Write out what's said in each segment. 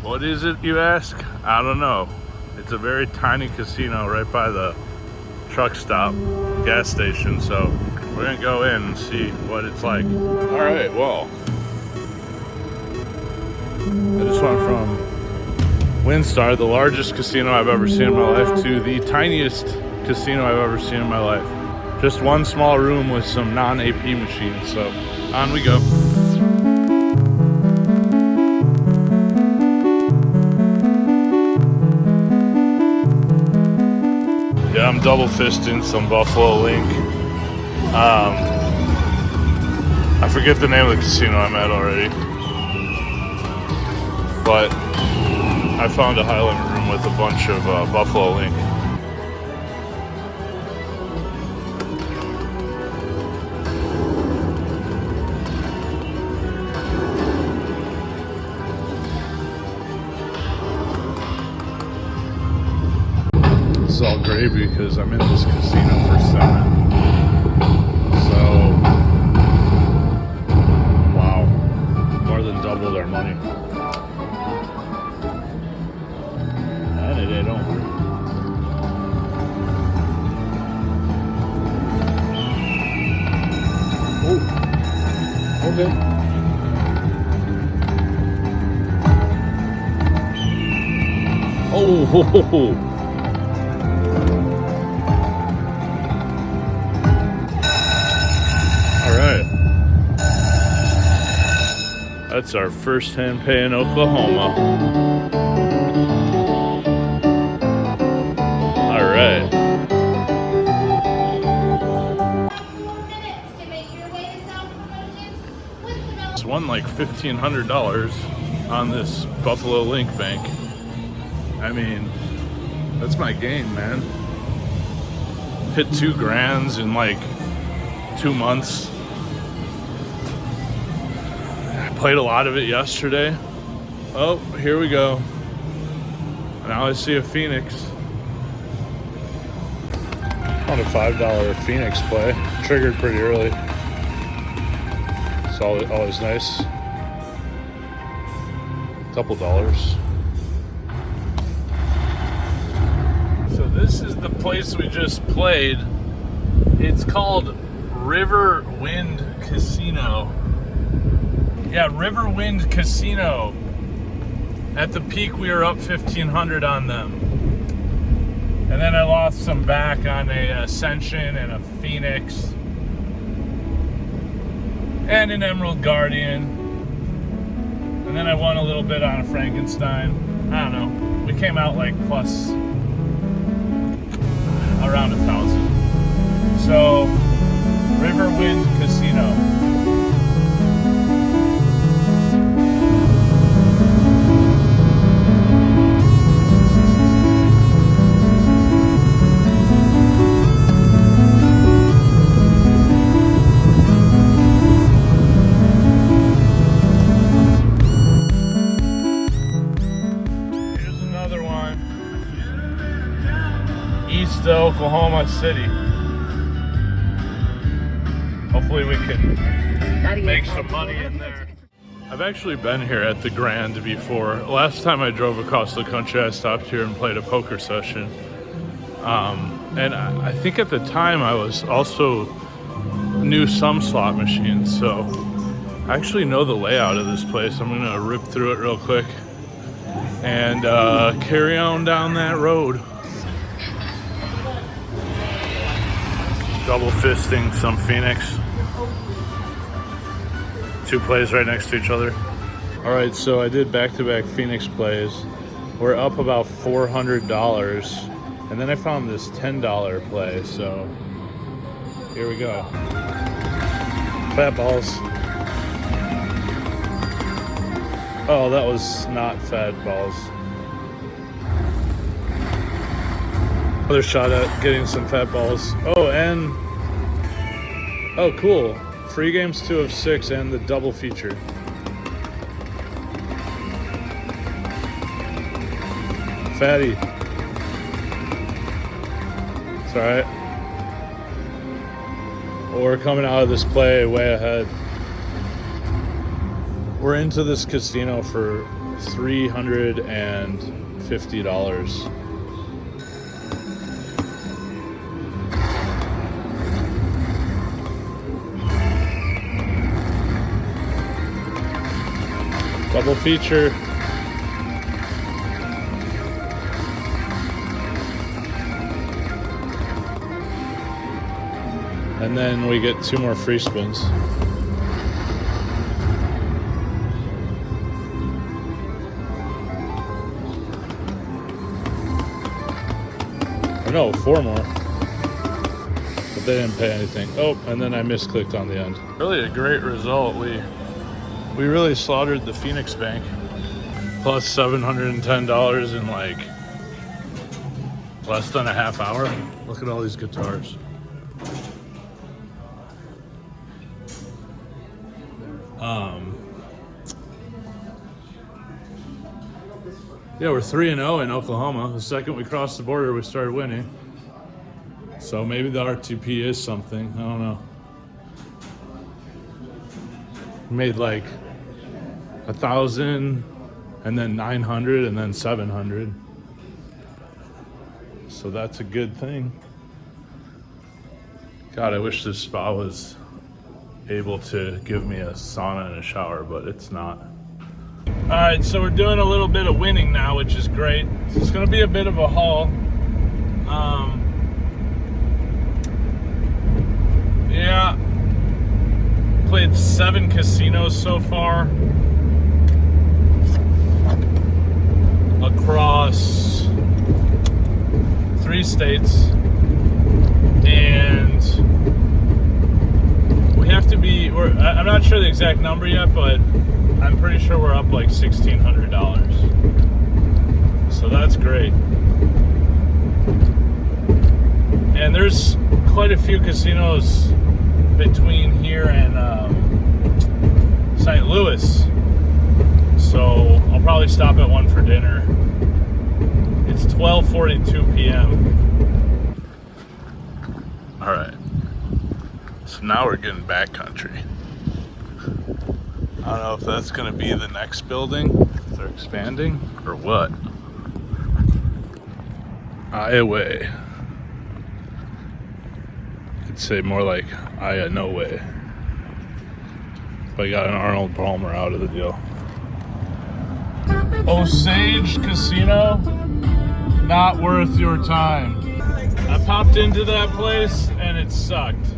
What is it, you ask? I don't know. It's a very tiny casino right by the truck stop, gas station, so we're gonna go in and see what it's like. All right, well, I just went from WinStar, the largest casino I've ever seen in my life, to the tiniest casino I've ever seen in my life. Just one small room with some non-AP machines, so on we go. Yeah, I'm double fisting some Buffalo Link. I forget the name of the casino I'm at already, but I found a high limit room with a bunch of Buffalo Link. It's all gravy because I'm in this casino for 7. So, wow, more than doubled our money. And it ain't over. Oh, okay. Oh, ho, ho, ho. That's our first hand pay in Oklahoma. All right. Just won like $1,500 on this Buffalo Link bank. I mean, that's my game, man. Hit $2,000 in like 2 months. Played a lot of it yesterday. Oh, here we go. Now I see a Phoenix. On a $5 Phoenix play. Triggered pretty early. It's always nice. Couple dollars. So this is the place we just played. It's called Riverwind Casino. Yeah, Riverwind Casino. At the peak, we were up $1,500 on them. And then I lost some back on a Ascension and a Phoenix. And an Emerald Guardian. And then I won a little bit on a Frankenstein. I don't know. We came out like plus around 1,000. So, Riverwind Casino. East Oklahoma City. Hopefully we can make some money in there. I've actually been here at the Grand before. Last time I drove across the country, I stopped here and played a poker session. And I think at the time I was also knew some slot machines, so I actually know the layout of this place. I'm gonna rip through it real quick and carry on down that road. Double fisting some Phoenix. 2 plays right next to each other. All right, so I did back-to-back Phoenix plays. We're up about $400, and then I found this $10 play, so here we go. Fat balls. Oh, that was not fat balls. Another shot at getting some fat balls. Oh, and oh, cool. Free games 2 of 6 and the double feature. Fatty. It's all right. Well, we're coming out of this play way ahead. We're into this casino for $350. Double feature. And then we get 2 more free spins. Or no, 4 more. But they didn't pay anything. Oh, and then I misclicked on the end. Really a great result. We really slaughtered the Phoenix Bank. Plus $710 in like less than a half hour. Look at all these guitars. Yeah, we're 3-0 in Oklahoma. The second we crossed the border, we started winning. So maybe the RTP is something. I don't know. Made like 1,000, and then 900, and then 700. So that's a good thing. God, I wish this spa was able to give me a sauna and a shower, but it's not. All right, so we're doing a little bit of winning now, which is great. It's gonna be a bit of a haul. Yeah, played 7 casinos so far across 3 states, and we have to be, I'm not sure the exact number yet, but I'm pretty sure we're up like $1,600. So that's great. And there's quite a few casinos between here and St. Louis. So I'll probably stop at one for dinner. It's 12:42 p.m. All right. So now we're getting backcountry. I don't know if that's going to be the next building, if they're expanding, or what. Iowa. I'd say more like no way. But I got an Arnold Palmer out of the deal. Osage Casino, not worth your time. I popped into that place and it sucked.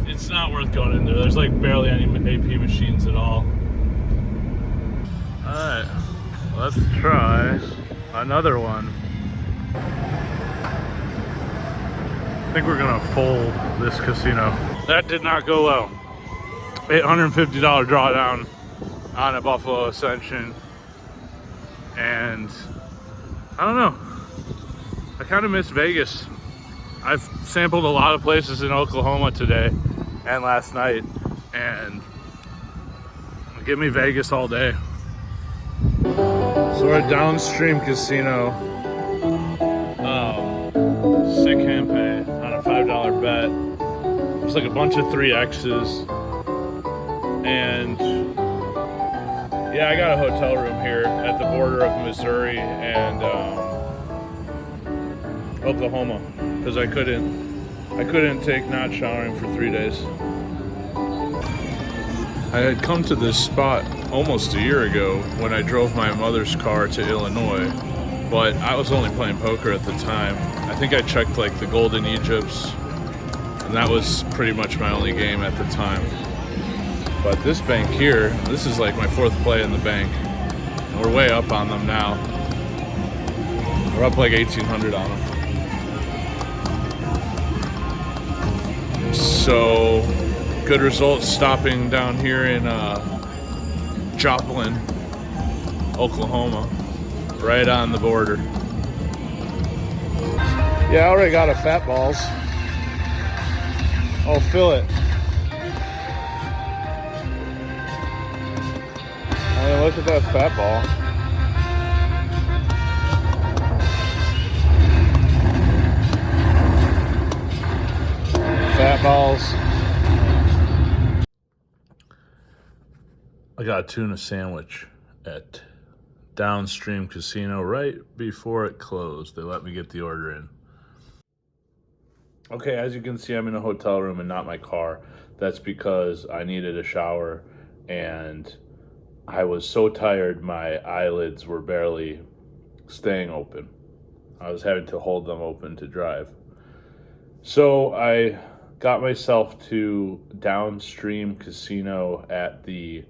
It's not worth going in there. There's like barely any AP machines at all. Alright, let's try another one. I think we're gonna fold this casino. That did not go well. $850 drawdown on a Buffalo Ascension. And I don't know. I kind of miss Vegas. I've sampled a lot of places in Oklahoma today and last night, and give me Vegas all day. So we're at Downstream Casino. Sick hand pay on a $5 bet. There's like a bunch of 3X's. And yeah, I got a hotel room here at the border of Missouri and Oklahoma, because I couldn't take not showering for 3 days. I had come to this spot almost a year ago when I drove my mother's car to Illinois, but I was only playing poker at the time. I think I checked like the Golden Egypts, and that was pretty much my only game at the time. But this bank here, this is like my 4th play in the bank, and we're way up on them now. We're up like 1,800 on them. So good results stopping down here in Joplin, Oklahoma, right on the border. Yeah, I already got a Fat Balls. Oh, fill it. I mean, look at that Fat Ball. Fat Balls. I got a tuna sandwich at Downstream Casino right before it closed. They let me get the order in. Okay, as you can see, I'm in a hotel room and not my car. That's because I needed a shower and I was so tired my eyelids were barely staying open. I was having to hold them open to drive. So I got myself to Downstream Casino at the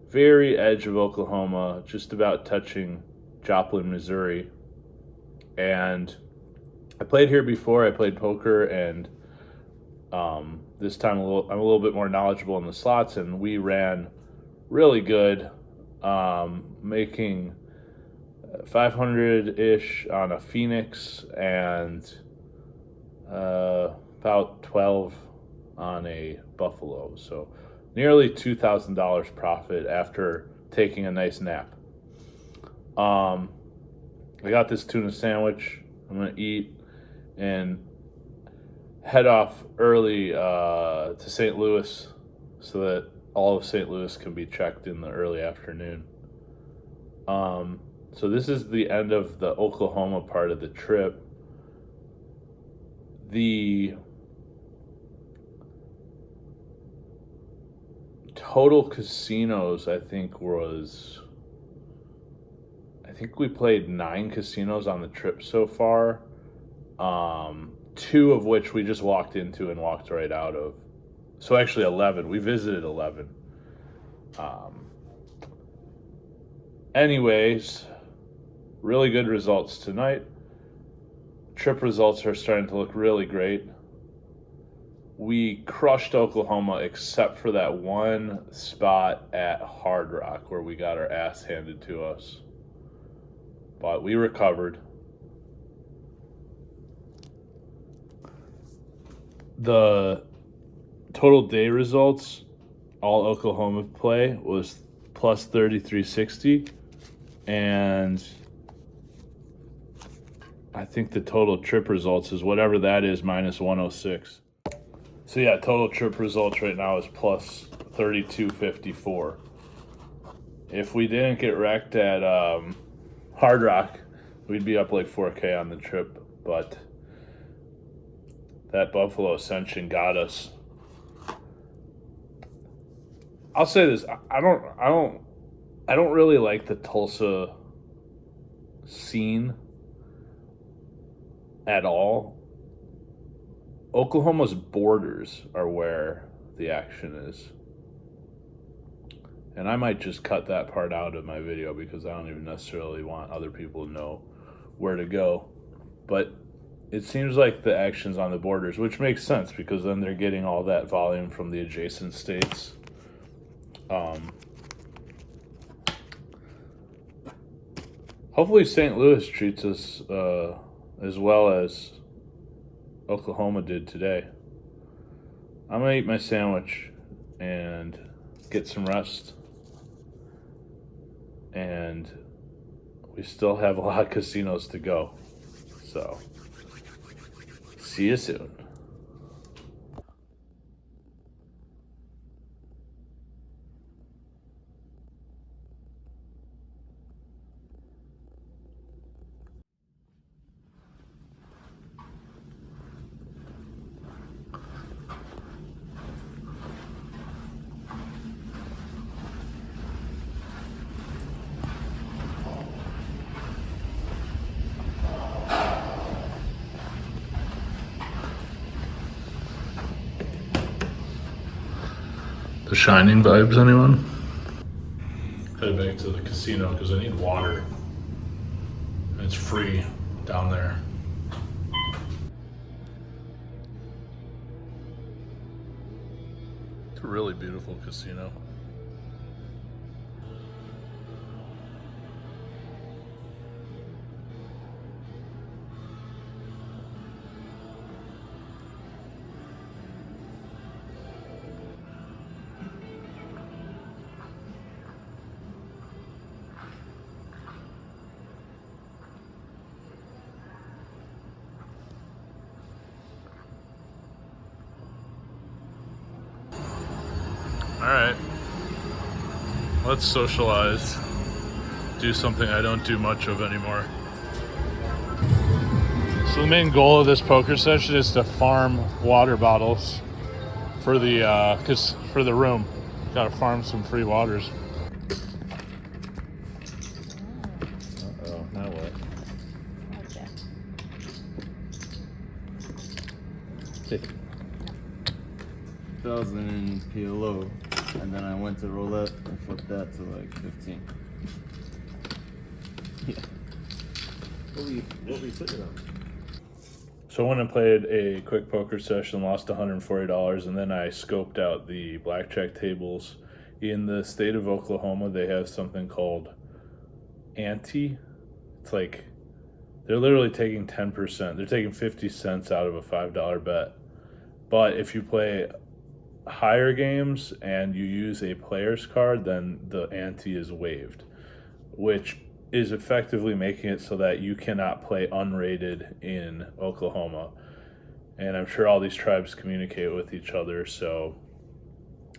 very edge of Oklahoma, just about touching Joplin, Missouri. And I played here before. I played poker, and this time I'm a little bit more knowledgeable in the slots, and we ran really good, making 500-ish on a Phoenix and about 12 on a Buffalo. So nearly $2,000 profit after taking a nice nap. I got this tuna sandwich. I'm going to eat and head off early to St. Louis so that all of St. Louis can be checked in the early afternoon. So this is the end of the Oklahoma part of the trip. The total casinos, I think we played 9 casinos on the trip so far. 2 of which we just walked into and walked right out of. So actually 11. We visited 11. Anyways, really good results tonight. Trip results are starting to look really great. We crushed Oklahoma except for that one spot at Hard Rock where we got our ass handed to us. But we recovered. The total day results, all Oklahoma play, was plus 3360. And I think the total trip results is whatever that is minus 106. So yeah, total trip results right now is plus 3254. If we didn't get wrecked at Hard Rock, we'd be up like 4K on the trip, but that Buffalo Ascension got us. I'll say this, I don't really like the Tulsa scene at all. Oklahoma's borders are where the action is. And I might just cut that part out of my video because I don't even necessarily want other people to know where to go. But it seems like the action's on the borders, which makes sense because then they're getting all that volume from the adjacent states. Hopefully St. Louis treats us as well as Oklahoma did today. I'm gonna eat my sandwich and get some rest. And we still have a lot of casinos to go. So, see you soon. The Shining vibes, anyone? Head back to the casino because I need water. It's free down there. It's a really beautiful casino. All right, let's socialize. do something I don't do much of anymore. So the main goal of this poker session is to farm water bottles for the room. Got to farm some free waters. Uh-oh, now what? Okay. 50,000 in PLO, and then I went to roulette and flipped that to like 15. Yeah. What were you putting it on? So I went and played a quick poker session, lost $140, and then I scoped out the blackjack tables. In the state of Oklahoma, they have something called ante. It's like they're literally taking 10%. They're taking 50 cents out of a $5 bet. But if you play higher games and you use a player's card, then the ante is waived, which is effectively making it so that you cannot play unrated in Oklahoma. And I'm sure all these tribes communicate with each other, so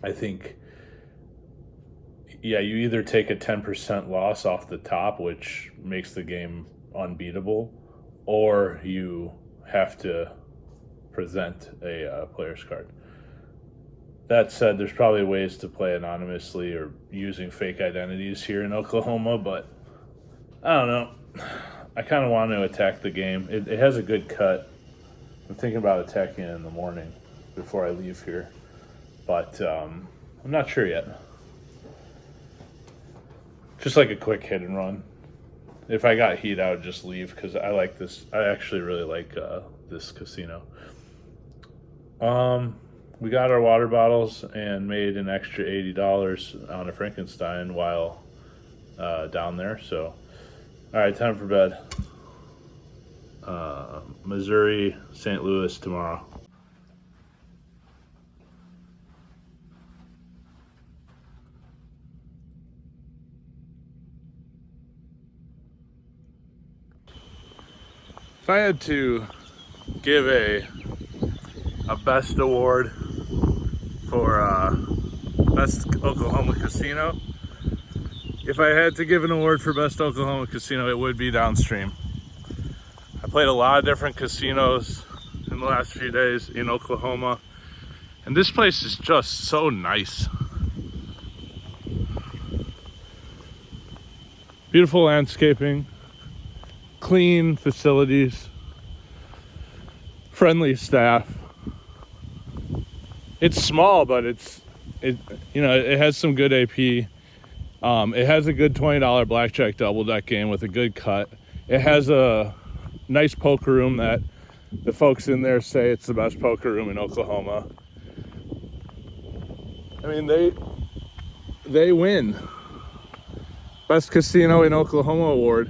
I think, yeah, you either take a 10% loss off the top, which makes the game unbeatable, or you have to present a player's card. That said, there's probably ways to play anonymously or using fake identities here in Oklahoma, but I don't know. I kind of want to attack the game. It has a good cut. I'm thinking about attacking it in the morning before I leave here, but I'm not sure yet. Just like a quick hit and run. If I got heat, I would just leave because I like this. I actually really like this casino. We got our water bottles and made an extra $80 on a Frankenstein while down there. So, all right, time for bed. Missouri, St. Louis tomorrow. If I had to give a best award for best Oklahoma casino, if I had to give an award for best Oklahoma casino, it would be Downstream. I played a lot of different casinos in the last few days in Oklahoma, and this place is just so nice. Beautiful landscaping, clean facilities, friendly staff. It's small, but it has some good AP. It has a good $20 blackjack double deck game with a good cut. It has a nice poker room that the folks in there say it's the best poker room in Oklahoma. I mean, they win Best Casino in Oklahoma award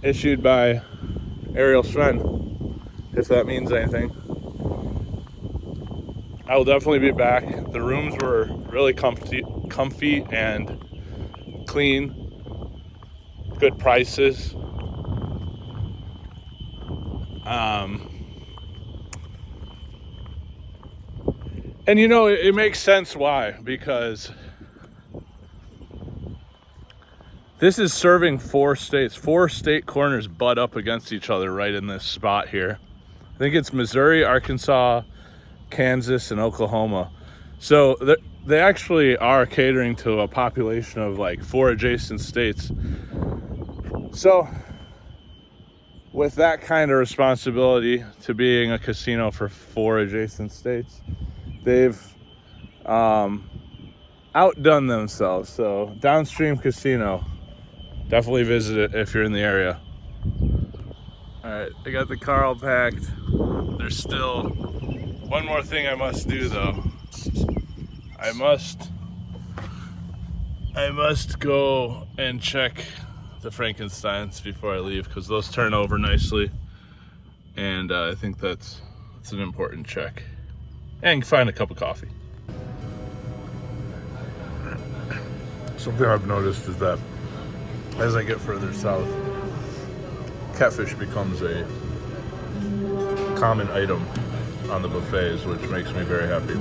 issued by Ariel Sven, if that means anything. I will definitely be back. The rooms were really comfy and clean, good prices. And it makes sense why, because this is serving 4 states. 4 state corners butt up against each other right in this spot here. I think it's Missouri, Arkansas, Kansas, and Oklahoma. So they actually are catering to a population of like 4 adjacent states. So with that kind of responsibility to being a casino for 4 adjacent states, they've outdone themselves. So Downstream Casino, definitely visit it if you're in the area. All right, I got the car all packed. There's still one more thing I must do though. I must go and check the Frankensteins before I leave, because those turn over nicely, and I think that's an important check. And find a cup of coffee. Something I've noticed is that as I get further south, catfish becomes a common item on the buffets, which makes me very happy.